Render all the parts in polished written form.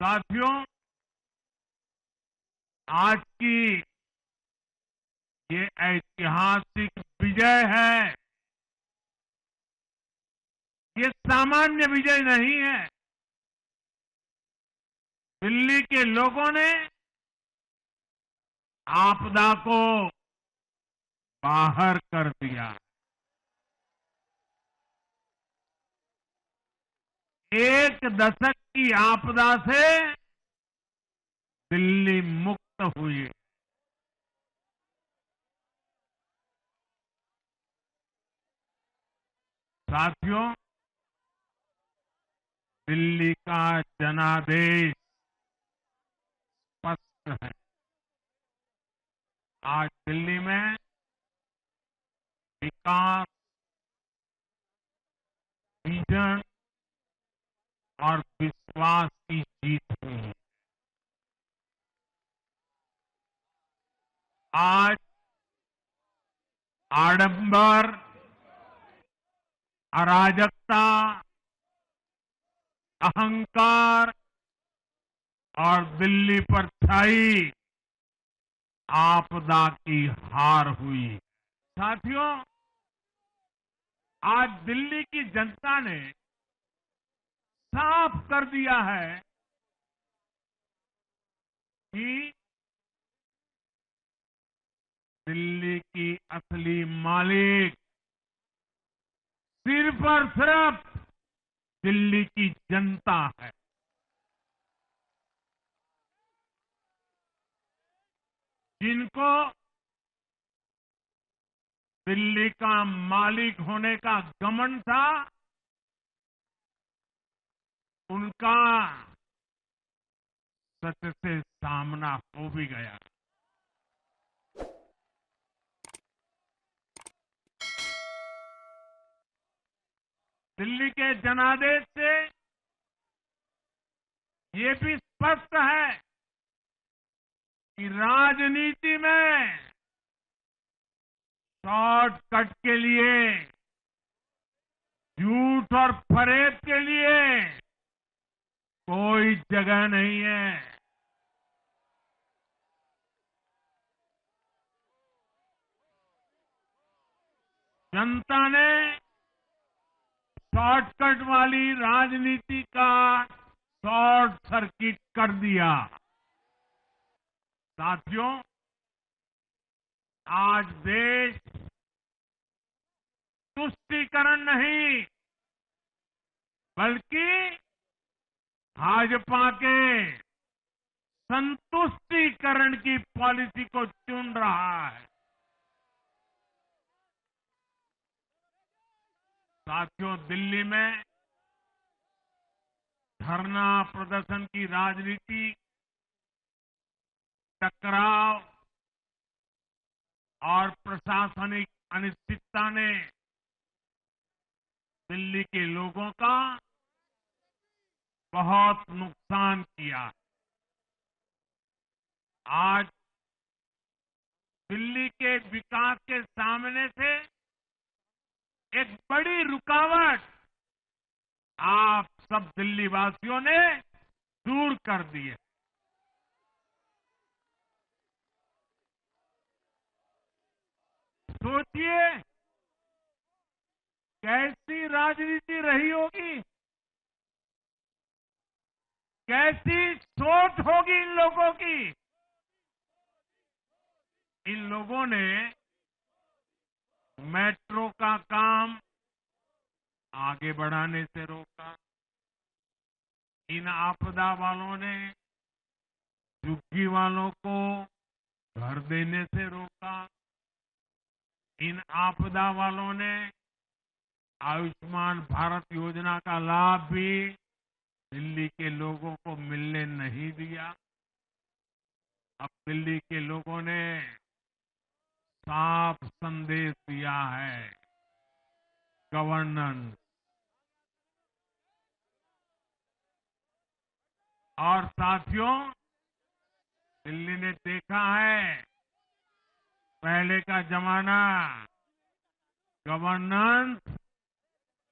साथियों, आज की ये ऐतिहासिक विजय है। ये सामान्य विजय नहीं है। दिल्ली के लोगों ने आपदा को बाहर कर दिया। एक दशक की आपदा से दिल्ली मुक्त हुई। साथियों, दिल्ली का जनादेश स्पष्ट है। आज दिल्ली में विकास, विजन और विश्वास की जीत हुई है। आज आडंबर, अराजकता, अहंकार और दिल्ली पर छाई आपदा की हार हुई। साथियों, आज दिल्ली की जनता ने साफ कर दिया है कि दिल्ली की असली मालिक सिर्फ और सिर्फ दिल्ली की जनता है। जिनको दिल्ली का मालिक होने का घमंड था, उनका सच से सामना हो भी गया। दिल्ली के जनादेश से ये भी स्पष्ट है कि राजनीति में शॉर्टकट के लिए, झूठ और फरेब के लिए कोई जगह नहीं है। जनता ने शॉर्टकट वाली राजनीति का शॉर्ट सर्किट कर दिया। साथियों, आज देश तुष्टीकरण नहीं, बल्कि भाजपा के संतुष्टीकरण की पॉलिसी को चुन रहा है। साथियों, दिल्ली में धरना प्रदर्शन की राजनीति, टकराव और प्रशासनिक अनिश्चितता ने दिल्ली के लोगों का बहुत नुकसान किया। आज दिल्ली के विकास के सामने से एक बड़ी रुकावट आप सब दिल्ली वासियों ने दूर कर दी है। सोचिए, कैसी राजनीति रही होगी, कैसी सोच होगी इन लोगों की। इन लोगों ने मेट्रो का काम आगे बढ़ाने से रोका। इन आपदा वालों ने झुग्गी वालों को घर देने से रोका। इन आपदा वालों ने आयुष्मान भारत योजना का लाभ भी दिल्ली के लोगों को मिलने नहीं दिया। अब दिल्ली के लोगों ने साफ संदेश दिया है, गवर्नेंस। और साथियों, दिल्ली ने देखा है, पहले का जमाना गवर्नेंस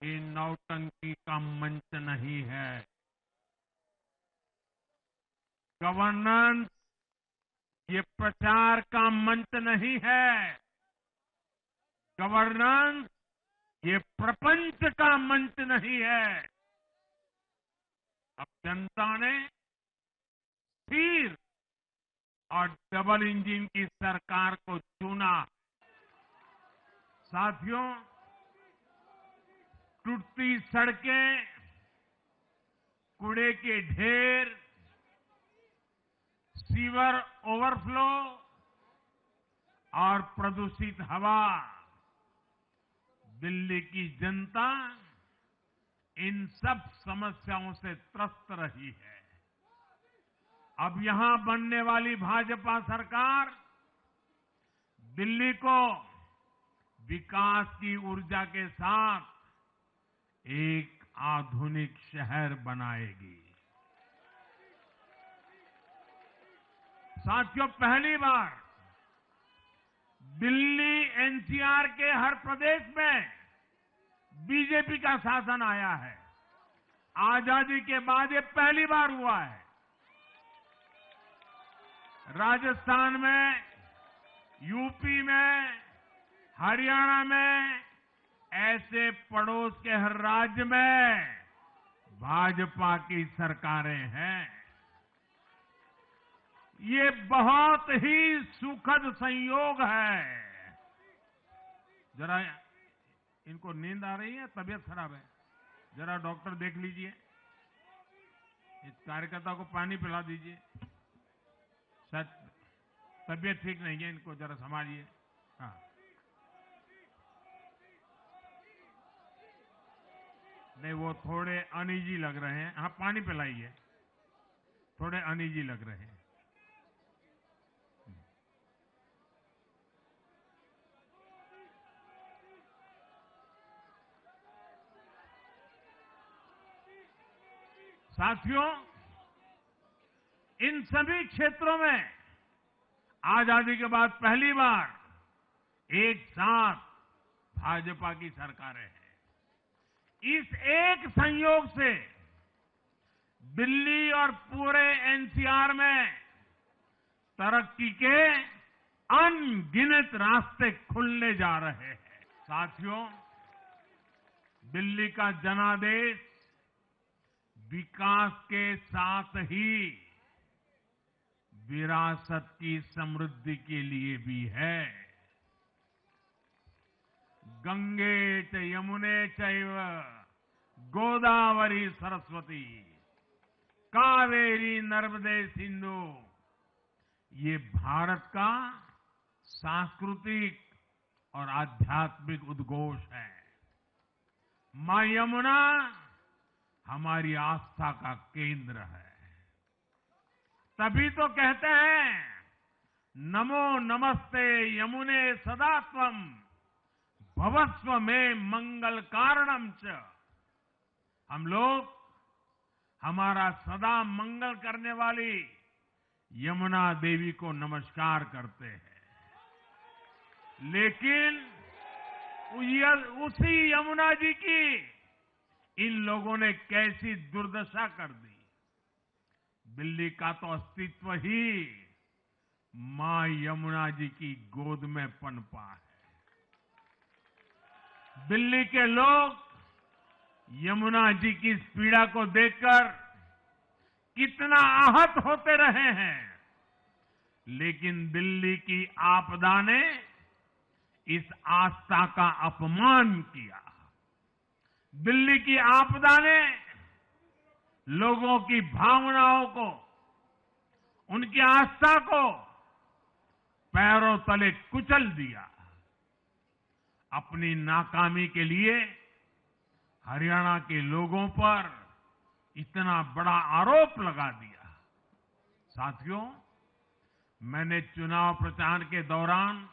ये नौटंकी का मंच नहीं है। गवर्नेंस ये प्रचार का मंच नहीं है। गवर्नेंस ये प्रपंच का मंच नहीं है। अब जनता ने स्थिर और डबल इंजन की सरकार को चुना। साथियों, टूटती सड़कें, कूड़े के ढेर, सीवर ओवरफ्लो और प्रदूषित हवा, दिल्ली की जनता इन सब समस्याओं से त्रस्त रही है। अब यहां बनने वाली भाजपा सरकार दिल्ली को विकास की ऊर्जा के साथ एक आधुनिक शहर बनाएगी। साथियों, पहली बार दिल्ली एनसीआर के हर प्रदेश में बीजेपी का शासन आया है। आजादी के बाद ये पहली बार हुआ है। राजस्थान में, यूपी में, हरियाणा में, ऐसे पड़ोस के हर राज्य में भाजपा की सरकारें हैं। ये बहुत ही सुखद संयोग है। जरा इनको नींद आ रही है, तबीयत खराब है, जरा डॉक्टर देख लीजिए। इस कार्यकर्ता को पानी पिला दीजिए, शायद तबीयत ठीक नहीं है, इनको जरा संभालिए। हाँ, नहीं, वो थोड़े अनईजी लग रहे हैं। हाँ, पानी पिलाइए, थोड़े अनईजी लग रहे हैं। साथियों, इन सभी क्षेत्रों में आजादी के बाद पहली बार एक साथ भाजपा की सरकारें हैं। इस एक संयोग से दिल्ली और पूरे एनसीआर में तरक्की के अनगिनत रास्ते खुलने जा रहे हैं। साथियों, दिल्ली का जनादेश विकास के साथ ही विरासत की समृद्धि के लिए भी है। गंगे च यमुने चैव गोदावरी सरस्वती कावेरी नर्मदे सिंधु, ये भारत का सांस्कृतिक और आध्यात्मिक उद्घोष है। मां यमुना हमारी आस्था का केंद्र है। तभी तो कहते हैं, नमो नमस्ते यमुने सदा त्वम भवस्व में मंगल कारणम च। हम लोग हमारा सदा मंगल करने वाली यमुना देवी को नमस्कार करते हैं। लेकिन उसी यमुना जी की इन लोगों ने कैसी दुर्दशा कर दी। दिल्ली का तो अस्तित्व ही मां यमुना जी की गोद में पनपा है। दिल्ली के लोग यमुना जी की इस पीड़ा को देखकर कितना आहत होते रहे हैं, लेकिन दिल्ली की आपदा ने इस आस्था का अपमान किया। दिल्ली की आपदा ने लोगों की भावनाओं को, उनकी आस्था को पैरों तले कुचल दिया। अपनी नाकामी के लिए हरियाणा के लोगों पर इतना बड़ा आरोप लगा दिया। साथियों, मैंने चुनाव प्रचार के दौरान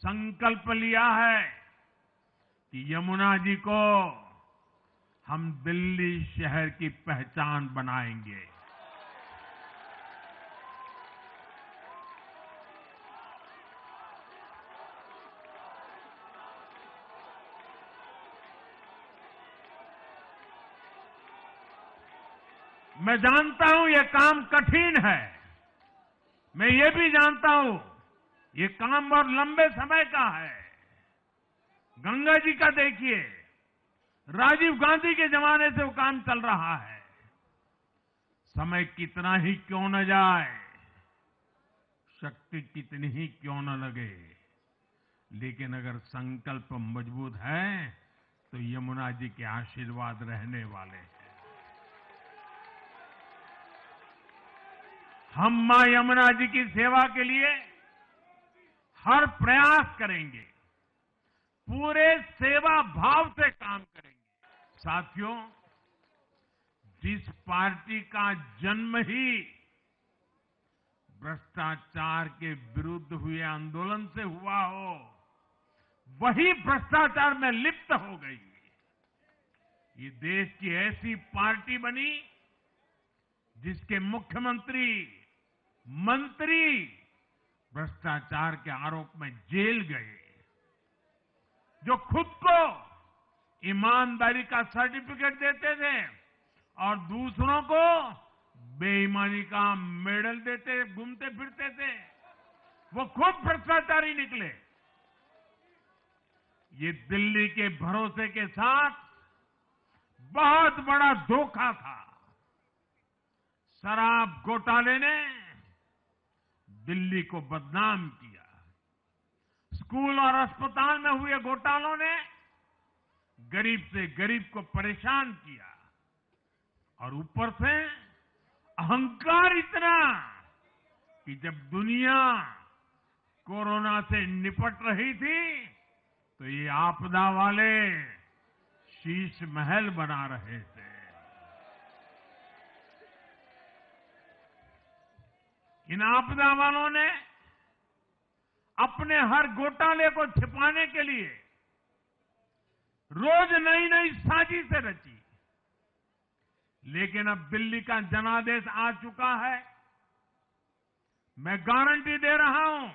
संकल्प लिया है कि यमुना जी को हम दिल्ली शहर की पहचान बनाएंगे। मैं जानता हूं ये काम कठिन है। मैं ये भी जानता हूं ये काम बहुत लंबे समय का है। गंगा जी का देखिए, राजीव गांधी के जमाने से वो काम चल रहा है। समय कितना ही क्यों न जाए, शक्ति कितनी ही क्यों न लगे, लेकिन अगर संकल्प मजबूत है तो यमुना जी के आशीर्वाद रहने वाले हैं। हम मां यमुना जी की सेवा के लिए हर प्रयास करेंगे, पूरे सेवा भाव से काम करेंगे। साथियों, जिस पार्टी का जन्म ही भ्रष्टाचार के विरुद्ध हुए आंदोलन से हुआ हो, वही भ्रष्टाचार में लिप्त हो गई। ये देश की ऐसी पार्टी बनी जिसके मुख्यमंत्री, मंत्री भ्रष्टाचार के आरोप में जेल गए, जो खुद को ईमानदारी का सर्टिफिकेट देते थे और दूसरों को बेईमानी का मेडल देते घूमते फिरते थे, वो खुद भ्रष्टाचारी निकले। ये दिल्ली के भरोसे के साथ बहुत बड़ा धोखा था। शराब घोटाले ने दिल्ली को बदनाम किया। स्कूल और अस्पताल में हुए घोटालों ने गरीब से गरीब को परेशान किया। और ऊपर से अहंकार इतना कि जब दुनिया कोरोना से निपट रही थी तो ये आपदा वाले शीश महल बना रहे थे। इन आपदा वालों ने अपने हर घोटाले को छिपाने के लिए रोज नई नई साजिशें रची। लेकिन अब दिल्ली का जनादेश आ चुका है। मैं गारंटी दे रहा हूं,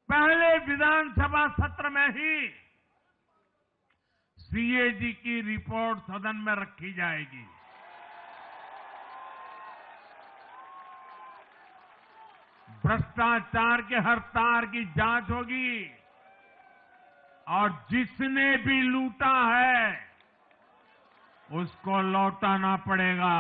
पहले विधानसभा सत्र में ही सीएजी की रिपोर्ट सदन में रखी जाएगी। भ्रष्टाचार के हर तार की जांच होगी और जिसने भी लूटा है उसको लौटाना पड़ेगा।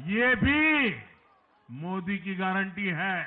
ये भी मोदी की गारंटी है।